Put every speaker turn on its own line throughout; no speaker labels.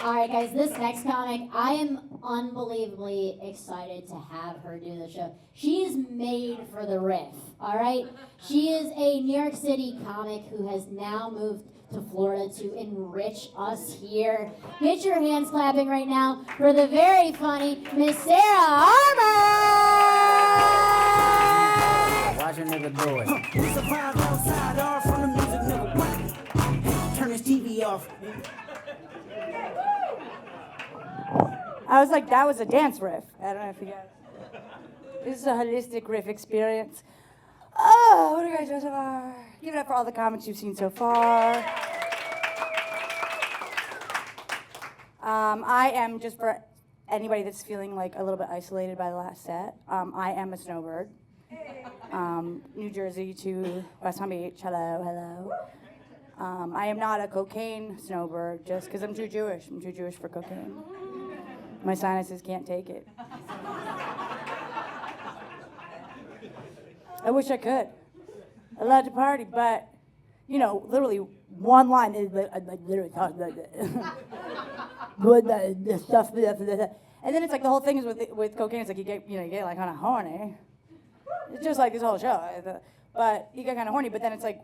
All right, guys, this next comic, I am unbelievably excited to have her do the show. She is made for the riff, all right? She is a New York City comic who has now moved to Florida to enrich us here. Get your hands clapping right now for the very funny Miss Sara Armour!
Watch a nigga do it.
We survived outside, all from the music, nigga. What? Turn this TV off.
I was like, that was a dance riff. I don't know if you guys. This is a holistic riff experience. Oh, what do you guys do so far? Give it up for all the comics you've seen so far. I am, just for anybody that's feeling like a little bit isolated by the last set, I am a Snowbird. New Jersey to West Palm Beach, hello, hello. I am not a cocaine Snowbird just because I'm too Jewish. I'm too Jewish for cocaine. My sinuses can't take it. I wish I could. I love to party, but, you know, literally one line is like, I literally talk like that. But the stuff, and then it's like the whole thing is with cocaine, it's like you get like kind of horny. It's just like this whole show. But you get kind of horny, but then it's like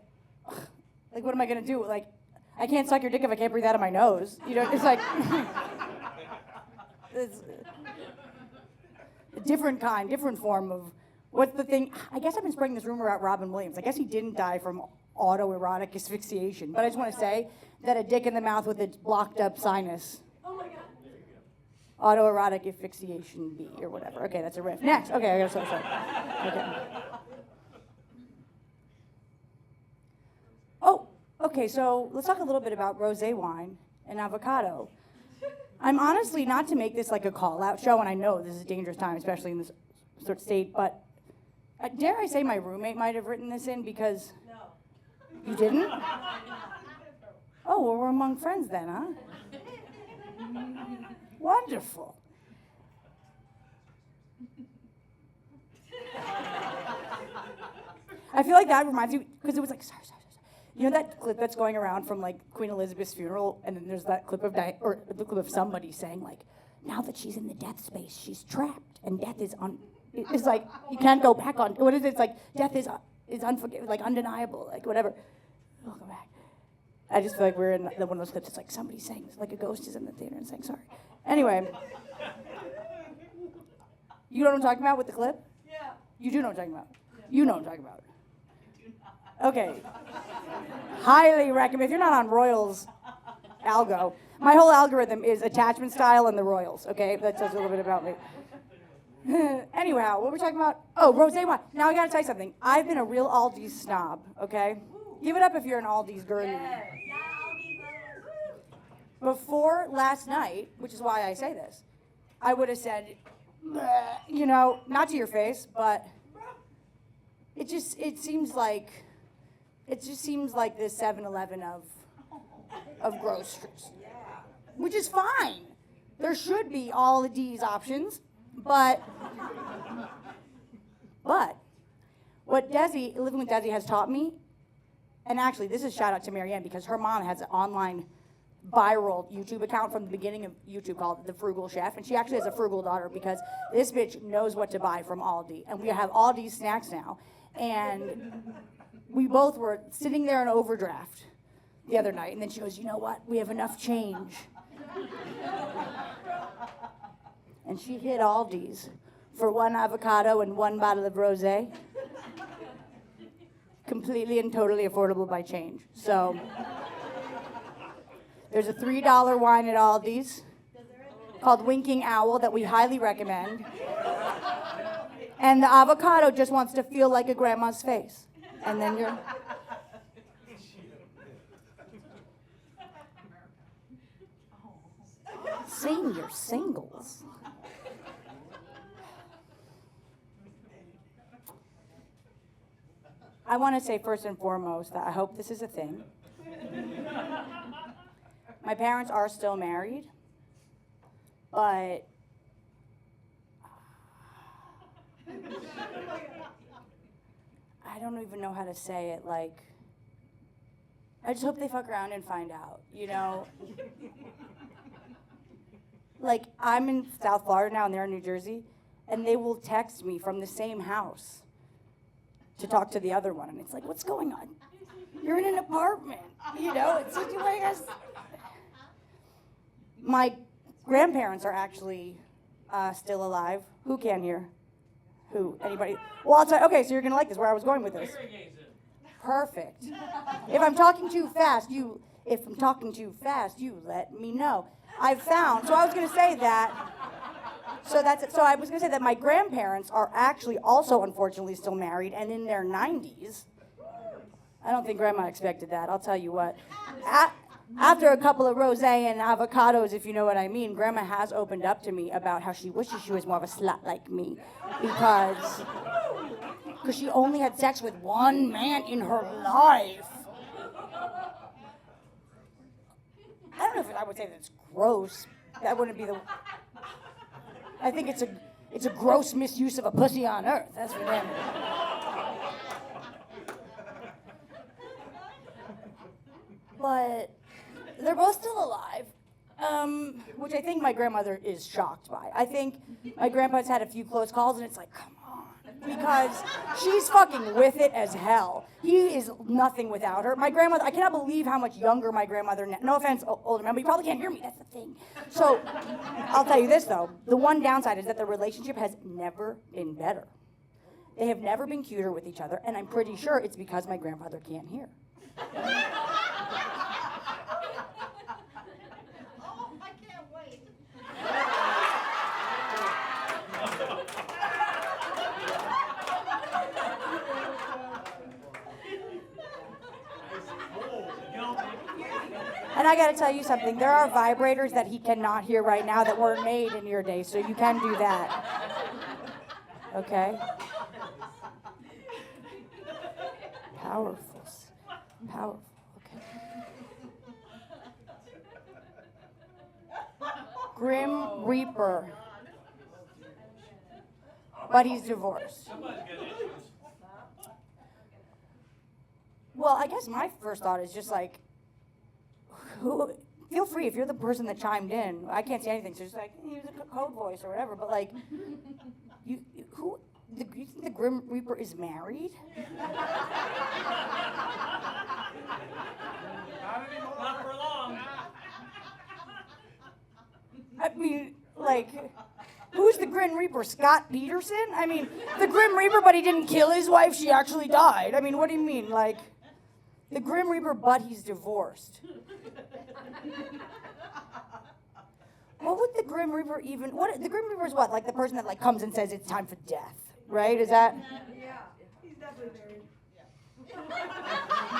what am I gonna do? Like, I can't suck your dick if I can't breathe out of my nose. You know, it's like, it's a different kind, different form of, what's the thing? I guess I've been spreading this rumor about Robin Williams. I guess he didn't die from autoerotic asphyxiation, but I just want to say that a dick in the mouth with a blocked up sinus. Oh my God. Autoerotic asphyxiation B or whatever. Okay, that's a riff. Next. Okay, I gotta start. Okay. Oh, okay, so let's talk a little bit about rosé wine and avocado. I'm honestly not to make this like a call-out show, and I know this is a dangerous time, especially in this sort of state, but dare I say my roommate might have written this in because... No. You didn't? Oh, well, we're among friends then, huh? Wonderful. I feel like that reminds me, because it was like, sorry. You know that clip that's going around from like Queen Elizabeth's funeral, and then there's that clip of the clip of somebody saying like, now that she's in the death space, she's trapped, and death is it's like you can't go back on. What is it? It's like death is unforgivable, like undeniable, like whatever. We'll go back. I just feel like we're in one of those clips. It's like somebody saying, like a ghost is in the theater and saying sorry. Anyway, you know what I'm talking about with the clip? Yeah. You do know what I'm talking about. Yeah. You know what I'm talking about. Okay. Highly recommend. If you're not on Royals algo, my whole algorithm is attachment style and the Royals. Okay, that tells you a little bit about me. Anyhow, what were we talking about? Oh, rosé wine. Now I gotta tell you something. I've been a real Aldi snob. Okay, give it up if you're an Aldi's girly. Before last night, which is why I say this, I would have said, you know, not to your face, but it just seems like the 7-Eleven of groceries, which is fine. There should be all of these options, but what living with Desi has taught me, and actually this is shout out to Marianne because her mom has an online viral YouTube account from the beginning of YouTube called The Frugal Chef, and she actually has a frugal daughter because this bitch knows what to buy from Aldi, and we have Aldi's snacks now, and we both were sitting there in overdraft the other night, and then she goes, you know what, we have enough change. And she hit Aldi's for one avocado and one bottle of rosé. Completely and totally affordable by change. So there's a $3 wine at Aldi's called Winking Owl that we highly recommend. And the avocado just wants to feel like a grandma's face. And then you're... Senior singles. I want to say first and foremost that I hope this is a thing. My parents are still married, but I don't even know how to say it. Like, I just hope they fuck around and find out, you know? like, I'm in South Florida now and they're in New Jersey, and they will text me from the same house to talk to the other one. And it's like, what's going on? You're in an apartment, you know? It's like, I guess. My grandparents are actually still alive. Who can hear? Who? Anybody? Well, I'll tell you. Okay, so you're gonna like this. Where I was going with this. Perfect. If I'm talking too fast, you let me know. I've found. So I was gonna say that. So that's it. So I was gonna say that my grandparents are actually also, unfortunately, still married and in their 90s. I don't think Grandma expected that. I'll tell you what. After a couple of rosé and avocados, if you know what I mean, Grandma has opened up to me about how she wishes she was more of a slut like me, because she only had sex with one man in her life. I don't know if I would say that's gross. That wouldn't be the. I think it's a gross misuse of a pussy on earth. That's for them. But they're both still alive, which I think my grandmother is shocked by. I think my grandpa's had a few close calls, and it's like, come on, because she's fucking with it as hell. He is nothing without her. My grandmother, I cannot believe how much younger my grandmother, no offense, older man, but you probably can't hear me, that's the thing. So, I'll tell you this though, the one downside is that the relationship has never been better. They have never been cuter with each other, and I'm pretty sure it's because my grandfather can't hear. And I gotta tell you something, there are vibrators that he cannot hear right now that weren't made in your day, so you can do that. Okay? Powerful. Powerful, okay. Grim Reaper. But he's divorced. Well, I guess my first thought is just like, feel free if you're the person that chimed in. I can't say anything, so just like use a code voice or whatever. But like, you think the Grim Reaper is married?
Not for long.
I mean, like, who's the Grim Reaper? Scott Peterson? I mean, the Grim Reaper, but he didn't kill his wife. She actually died. I mean, what do you mean, like? The Grim Reaper, but he's divorced. What would the Grim Reaper even? What the Grim Reaper is? What, like the person that like comes and says it's time for death, right? Is that?
Yeah, he's definitely married.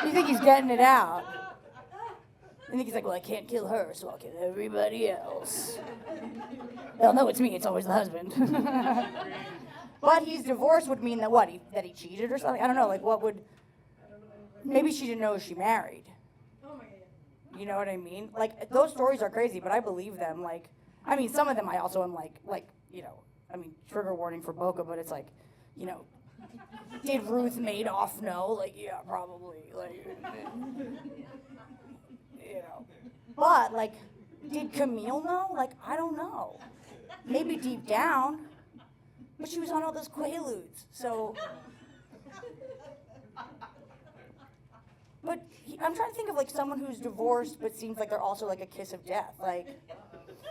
You think he's getting it out? I think he's like, well, I can't kill her, so I'll kill everybody else. They'll know it's me. It's always the husband. But he's divorced would mean that what? That he cheated or something? I don't know. Like, what would? Maybe she didn't know she married.
Oh my god.
You know what I mean? Like, those stories are crazy, but I believe them. Like, I mean, some of them I also am like, you know, I mean, trigger warning for Boca, but it's like, you know, did Ruth Madoff know? Like, yeah, probably. Like, you know. But, like, did Camille know? Like, I don't know. Maybe deep down. But she was on all those Quaaludes, so. But I'm trying to think of like someone who's divorced but seems like they're also like a kiss of death. Like,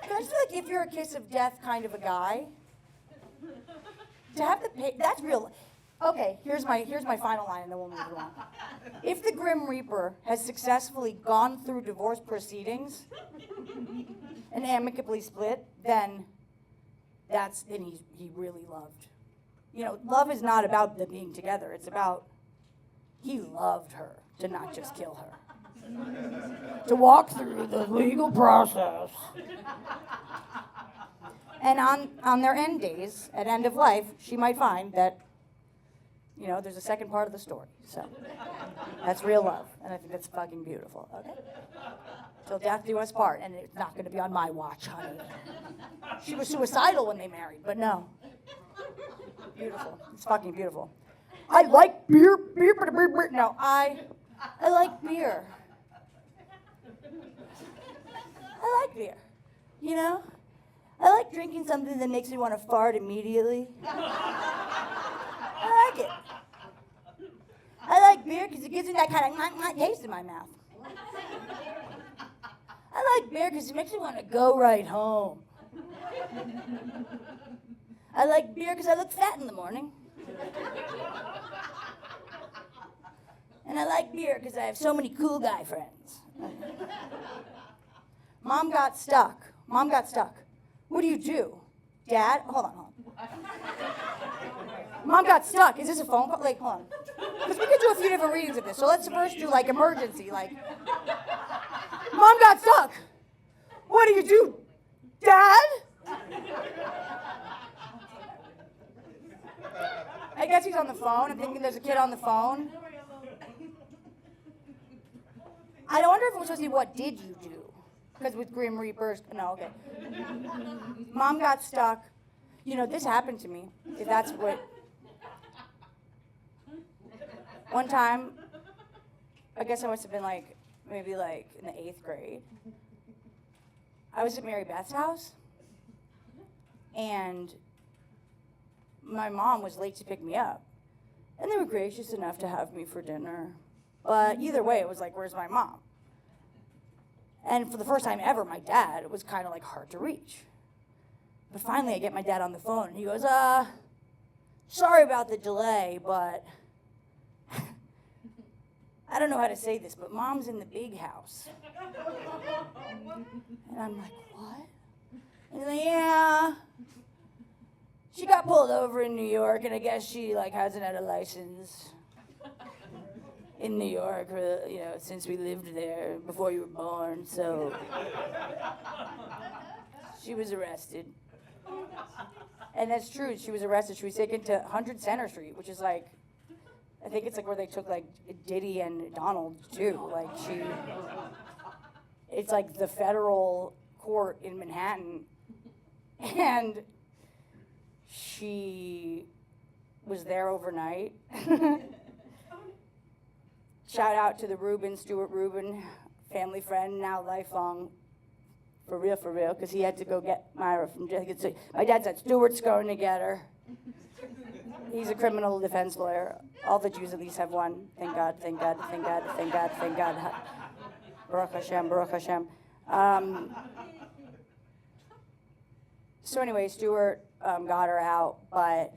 I just feel like if you're a kiss of death kind of a guy, to have the pay, that's real. Okay, here's my final line and then we'll move along. If the Grim Reaper has successfully gone through divorce proceedings and amicably split, then he really loved. You know, love is not about them being together. It's about he loved her. To not just kill her. To walk through the legal process. And on their end days, at end of life, she might find that, you know, there's a second part of the story. So that's real love. And I think that's fucking beautiful. Okay? Till death do us part. And it's not going to be on my watch, honey. She was suicidal when they married, but no. Beautiful. It's fucking beautiful. I like beer. No, I like beer. I like beer, you know? I like drinking something that makes me want to fart immediately. I like it. I like beer because it gives me that kind of taste in my mouth. I like beer because it makes me want to go right home. I like beer because I look fat in the morning. And I like beer because I have so many cool guy friends. Mom got stuck. What do? Dad? Hold on. Mom got stuck. Is this a phone call? Like, hold on. Because we could do a few different readings of this. So let's first do like emergency. Like, Mom got stuck. What do? Dad? I guess he's on the phone. I'm thinking there's a kid on the phone. I wonder if it was supposed to be what did you do? Because with Grim Reapers, no, okay. Mom got stuck. You know, this happened to me, if that's what. One time, I guess I must have been like, maybe like in the 8th grade. I was at Mary Beth's house, and my mom was late to pick me up. And they were gracious enough to have me for dinner. But either way, it was like, where's my mom? And for the first time ever, my dad was kind of like hard to reach. But finally, I get my dad on the phone, and he goes, sorry about the delay, but I don't know how to say this, but Mom's in the big house. And I'm like, what? And he's like, yeah. She got pulled over in New York, and I guess she like hasn't had a license in New York, since we lived there before you were born. So she was arrested, and that's true. She was arrested. She was taken to 100 Center Street, which is like, I think it's like where they took like Diddy and Donald too. Like it's like the federal court in Manhattan, and she was there overnight. Shout out to the Stuart Rubin, family friend, now lifelong, for real, because he had to go get Myra from jail. My dad said, Stuart's going to get her. He's a criminal defense lawyer. All the Jews at least have one. Thank God. Baruch Hashem. So anyway, Stuart got her out, but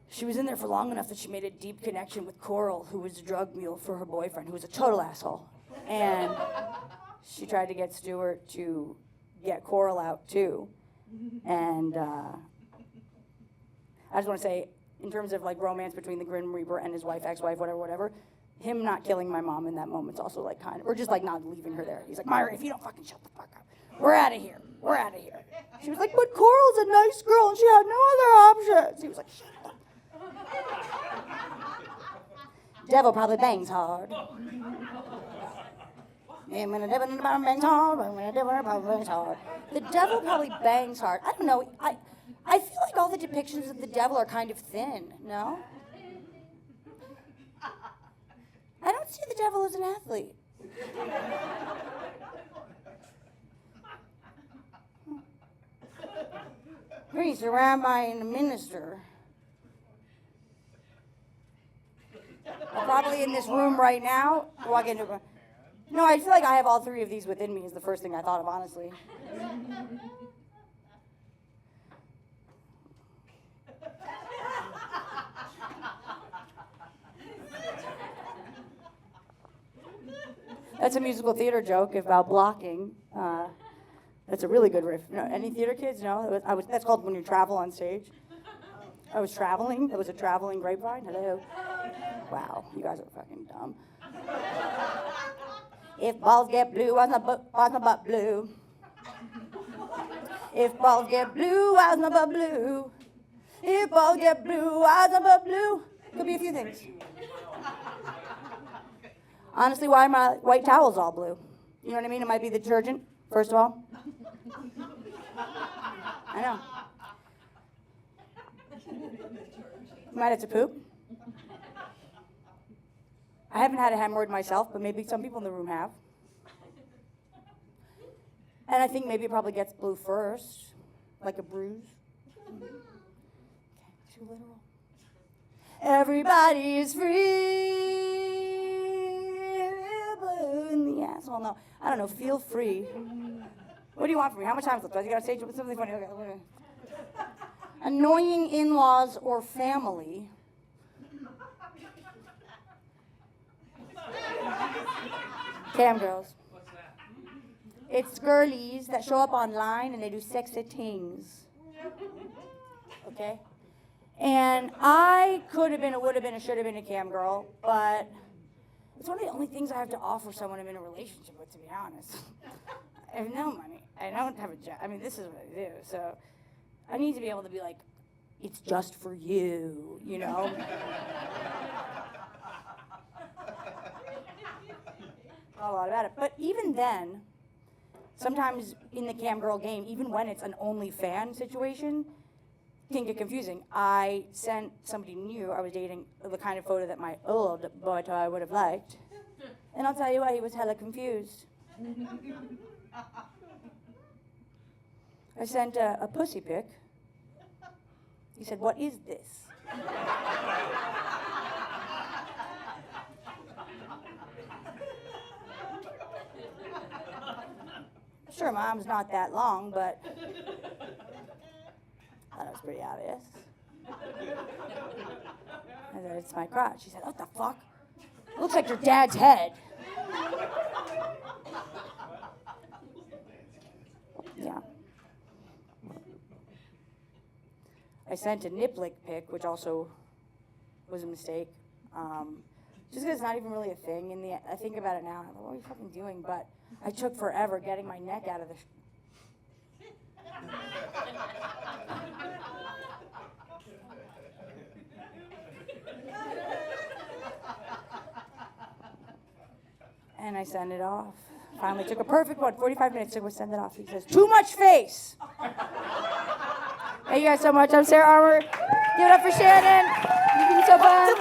she was in there for long enough that she made a deep connection with Coral, who was a drug mule for her boyfriend, who was a total asshole. And she tried to get Stuart to get Coral out too. And I just want to say, in terms of like romance between the Grim Reaper and his wife, ex-wife, whatever, him not killing my mom in that moment's also like kind of, or just like not leaving her there. He's like, Myra, if you don't fucking shut the fuck up, we're out of here. She was like, but Coral's a nice girl and she had no other options. He was like, shut up. Devil probably bangs hard. And when the devil bangs hard, the devil probably bangs hard. I don't know. I feel like all the depictions of the devil are kind of thin, no? I don't see the devil as an athlete. Priest, a rabbi, and a minister. Probably in this room right now. Walk into a... No, I feel like I have all three of these within me is the first thing I thought of, honestly. That's a musical theater joke about blocking. That's a really good riff. You know, any theater kids? No, that's called when you travel on stage. I was traveling. It was a traveling grapevine. Hello. Wow, you guys are fucking dumb. If balls get blue, why's my butt blue? If balls get blue, why's my butt blue? If balls get blue, why's my butt blue? Could be a few things. Honestly, why are my white towels all blue? You know what I mean? It might be the detergent, first of all. I know. You might have to poop. I haven't had a hemorrhoid myself, but maybe some people in the room have. And I think maybe it probably gets blue first, like a bruise. Okay, too literal. Everybody is free, blue in the ass. Well, no, I don't know. Feel free. What do you want from me? How much time is left? Do I gotta say something funny? Okay. Annoying in-laws or family. Cam girls.
What's that?
It's girlies that show up online and they do sexy things. Okay? And I could have been, a would have been, a should have been a cam girl, but it's one of the only things I have to offer someone I'm in a relationship with, to be honest. I have no money. I don't have a job. I mean, this is what I do. So I need to be able to be like, it's just for you, you know? A lot about it. But even then, sometimes in the cam girl game, even when it's an only fan situation, it can get confusing. I sent somebody new, I was dating, the kind of photo that my old boy toy would have liked. And I'll tell you what, he was hella confused. I sent a pussy pic. He said, "What is this?" Sure, Mom's not that long, but I thought it was pretty obvious. I said, "It's my crotch." She said, "What the fuck? Looks like your dad's head." Yeah. I sent a nip-lick pic, which also was a mistake. Just because it's not even really a thing. I think about it now, and I'm like, what are you fucking doing? But I took forever getting my neck out of the and I sent it off. Finally took a perfect one, 45 minutes to send it off. He says, "Too much face." Thank you guys so much. I'm Sara Armour. Give it up for Shannon. You've been so fun.